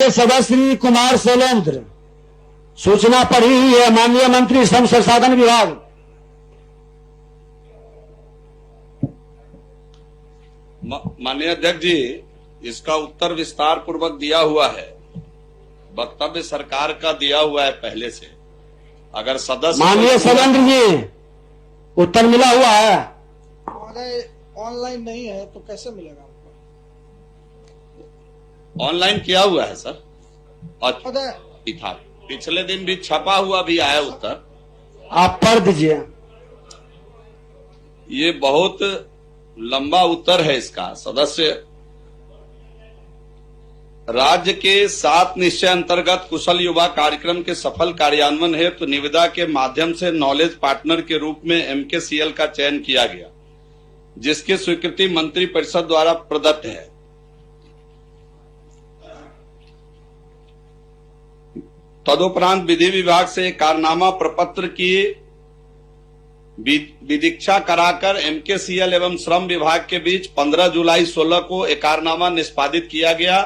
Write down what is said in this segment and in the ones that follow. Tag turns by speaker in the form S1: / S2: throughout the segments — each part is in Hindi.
S1: माननीय सदस्य श्री कुमार सोलंद्र, सूचना पढ़ी है माननीय मंत्री श्रम संसाधन विभाग।
S2: माननीय अध्यक्ष जी, इसका उत्तर विस्तार पूर्वक दिया हुआ है, वक्तव्य सरकार का दिया हुआ है पहले से। अगर सदस्य
S1: माननीय सोलंद्र जी, उत्तर मिला हुआ है।
S3: महोदय ऑनलाइन नहीं है तो कैसे मिलेगा आपको?
S2: ऑनलाइन किया हुआ है सर, और
S3: महोदय
S2: था पिछले दिन भी छपा हुआ भी आया उत्तर।
S1: आप पढ़ दीजिए।
S2: ये बहुत लंबा उत्तर है इसका। सदस्य, राज्य के 7 निश्चय अंतर्गत कुशल युवा कार्यक्रम के सफल कार्यान्वयन हेतु निविदा के माध्यम से नॉलेज पार्टनर के रूप में एमकेसीएल का चयन किया गया, जिसकी स्वीकृति मंत्री परिषद द्वारा प्रदत्त है। तदुपरांत विधि विभाग से एक कारनामा प्रपत्र की विदीक्षा कराकर एमकेसीएल एवं श्रम विभाग के बीच 15 जुलाई 16 को एकरारनामा निष्पादित किया गया।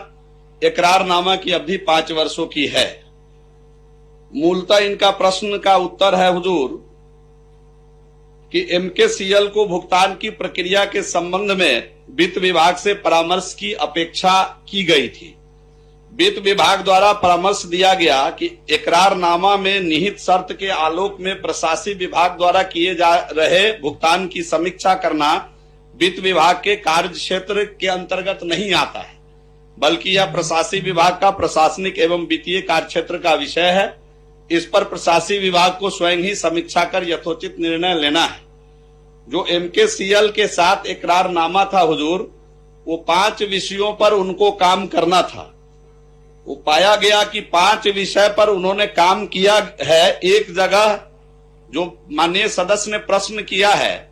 S2: एकरारनामा की अवधि 5 वर्षों की है। मूलतः इनका प्रश्न का उत्तर है हुजूर कि एमकेसीएल को भुगतान की प्रक्रिया के संबंध में वित्त विभाग से परामर्श की अपेक्षा की गई थी। वित्त विभाग द्वारा परामर्श दिया गया कि एकरारनामा में निहित शर्त के आलोक में प्रशासनिक विभाग द्वारा किए जा रहे भुगतान की समीक्षा करना वित्त विभाग के कार्य क्षेत्र के अंतर्गत नहीं आता है, बल्कि यह प्रशासनिक विभाग का प्रशासनिक एवं वित्तीय कार्य क्षेत्र का विषय है। इस पर प्रशासनिक विभाग को स्वयं ही समीक्षा कर यथोचित निर्णय लेना है। जो एमकेसीएल के साथ एकरारनामा था हुजूर, वो 5 विषयों पर उनको काम करना था। वो पाया गया कि 5 विषय पर उन्होंने काम किया है। एक जगह जो माननीय सदस्य ने प्रश्न किया है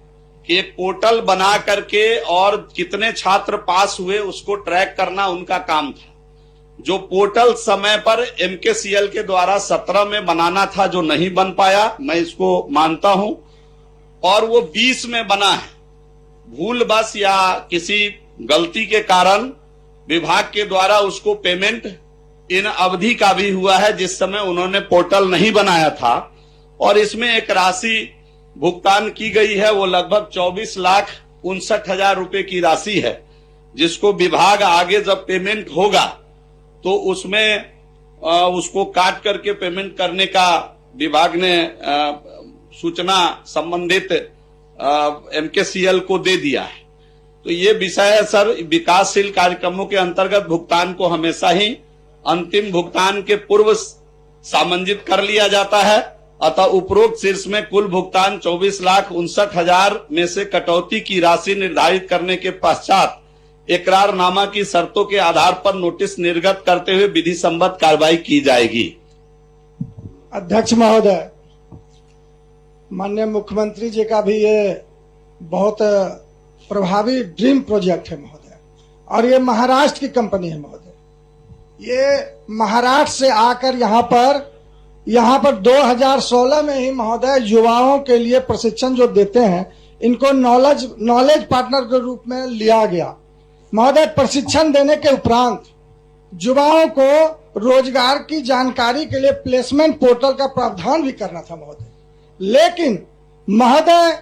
S2: कि एक पोर्टल बना करके और कितने छात्र पास हुए उसको ट्रैक करना उनका काम था। जो पोर्टल समय पर एमकेसीएल के द्वारा 17 में बनाना था, जो नहीं बन पाया, मैं इसको मानता हूं, और वो 20 में बना है। भूल बस या किसी गलती के कारण विभाग के द्वारा उसको पेमेंट इन अवधि का भी हुआ है जिस समय उन्होंने पोर्टल नहीं बनाया था, और इसमें एक राशि भुगतान की गई है। वो लगभग 24,59,000 रुपए की राशि है, जिसको विभाग आगे जब पेमेंट होगा तो उसमें उसको काट करके पेमेंट करने का विभाग ने सूचना संबंधित एमकेसीएल को दे दिया है। तो ये विषय है सर। विकासशील कार्यक्रमों के अंतर्गत भुगतान को हमेशा ही अंतिम भुगतान के पूर्व सामंजित कर लिया जाता है। अतः उपरोक्त शीर्ष में कुल भुगतान 24,59,000 में से कटौती की राशि निर्धारित करने के पश्चात एकरारनामा की शर्तों के आधार पर नोटिस निर्गत करते हुए विधि सम्मत कार्रवाई की जाएगी।
S3: अध्यक्ष महोदय, माननीय मुख्यमंत्री जी का भी ये बहुत प्रभावी ड्रीम प्रोजेक्ट है महोदय, और ये महाराष्ट्र की कंपनी है महोदय। ये महाराष्ट्र से आकर यहाँ पर 2016 में ही महोदय युवाओं के लिए प्रशिक्षण जो देते हैं, इनको नॉलेज पार्टनर के रूप में लिया गया महोदय। प्रशिक्षण देने के उपरांत युवाओं को रोजगार की जानकारी के लिए प्लेसमेंट पोर्टल का प्रावधान भी करना था महोदय, लेकिन महोदय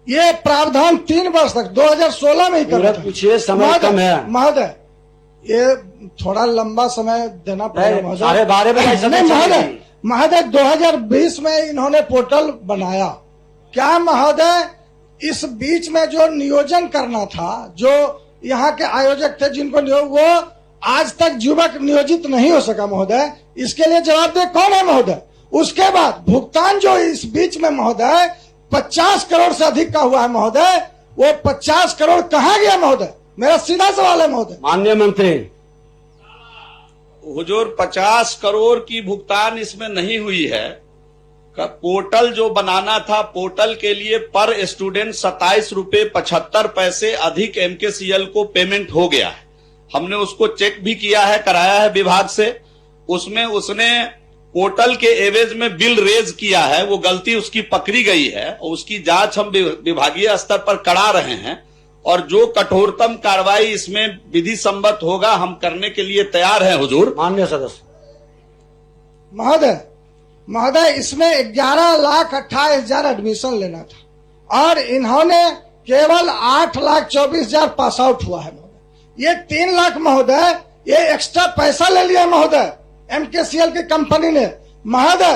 S3: ये प्रावधान 3 वर्ष तक 2016 में ही करना था।
S1: पूछिए, समय कम है
S3: महोदय। ये थोड़ा लंबा समय देना पड़ेगा महोदय। महोदय 2020 में इन्होंने पोर्टल बनाया। क्या महोदय इस बीच में जो नियोजन करना था, जो यहाँ के आयोजक थे जिनको वो आज तक युवक नियोजित नहीं हो सका महोदय, इसके लिए जवाबदेह कौन है महोदय? उसके बाद भुगतान जो इस बीच में महोदय 50 करोड़ से अधिक का हुआ है महोदय, वो 50 करोड़ कहाँ गया महोदय? मेरा सीधा सवाल है महोदय।
S1: माननीय मंत्री,
S2: हुजूर 50 करोड़ की भुगतान इसमें नहीं हुई है। पोर्टल जो बनाना था, पोर्टल के लिए पर स्टूडेंट 27 रुपए 75 पैसे अधिक एमकेसीएल को पेमेंट हो गया है। हमने उसको चेक भी किया है, कराया है विभाग से। उसमें उसने पोर्टल के एवज में बिल रेज किया है, वो गलती उसकी पकड़ी गई है और उसकी जांच हम विभागीय स्तर पर करा रहे हैं और जो कठोरतम कार्रवाई इसमें विधि सम्मत होगा हम करने के लिए तैयार हैं हुजूर।
S1: माननीय सदस्य।
S3: महोदय इसमें 11,28,000 एडमिशन लेना था और इन्होंने केवल 8,24,000 पास आउट हुआ है महोदय। ये 3 लाख महोदय ये एक्स्ट्रा पैसा ले लिया महोदय एमकेसीएल की कंपनी ने। महोदय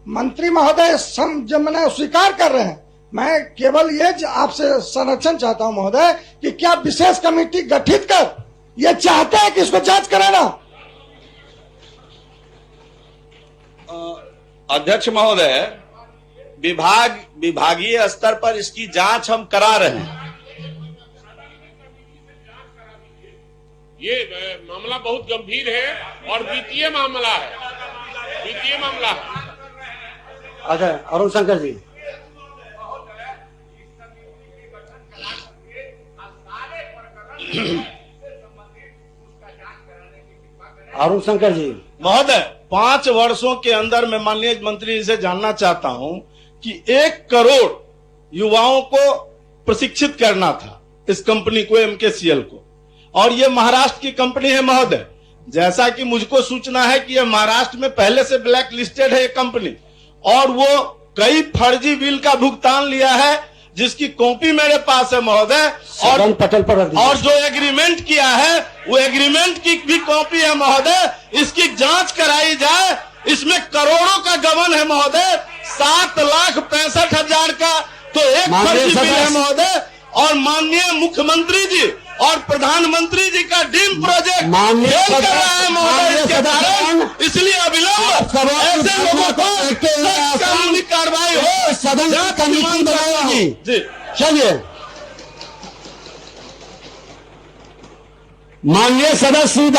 S3: मंत्री महोदय जब मैंने स्वीकार कर रहे हैं, मैं केवल ये आपसे संरक्षण चाहता हूं महोदय कि क्या विशेष कमेटी गठित कर ये चाहते हैं कि इसको जांच कराना।
S2: अध्यक्ष महोदय, विभागीय स्तर पर इसकी जांच हम करा रहे हैं।
S4: ये मामला बहुत गंभीर है और वित्तीय मामला है, वित्तीय मामला है।
S1: अच्छा, अरुण शंकर जी। अरुण शंकर जी।
S5: महोदय, 5 वर्षों के अंदर मैं माननीय मंत्री जी से जानना चाहता हूं कि 1 करोड़ युवाओं को प्रशिक्षित करना था इस कंपनी को, एमकेसीएल को, और ये महाराष्ट्र की कंपनी है महोदय। जैसा कि मुझको सूचना है कि ये महाराष्ट्र में पहले से ब्लैक लिस्टेड है ये कंपनी, और वो कई फर्जी बिल का भुगतान लिया है जिसकी कॉपी मेरे पास है महोदय।
S1: सदन पटल पर रख दीजिए।
S5: और जो एग्रीमेंट किया है वो एग्रीमेंट की भी कॉपी है महोदय। इसकी जांच कराई जाए। इसमें करोड़ों का गबन है महोदय। 7,65,000 का तो एक फर्जी बिल है महोदय। और माननीय मुख्यमंत्री जी और प्रधानमंत्री जी का ड्रीम प्रोजेक्ट फेल कर रहा है महोदय। इसके कारण इसलिए अविलंब ऐसे लोगों को कानूनी कार्रवाई हो,
S1: सदन की कमेटी बनाएगी।
S5: जी
S1: चलिए, माननीय सदस्य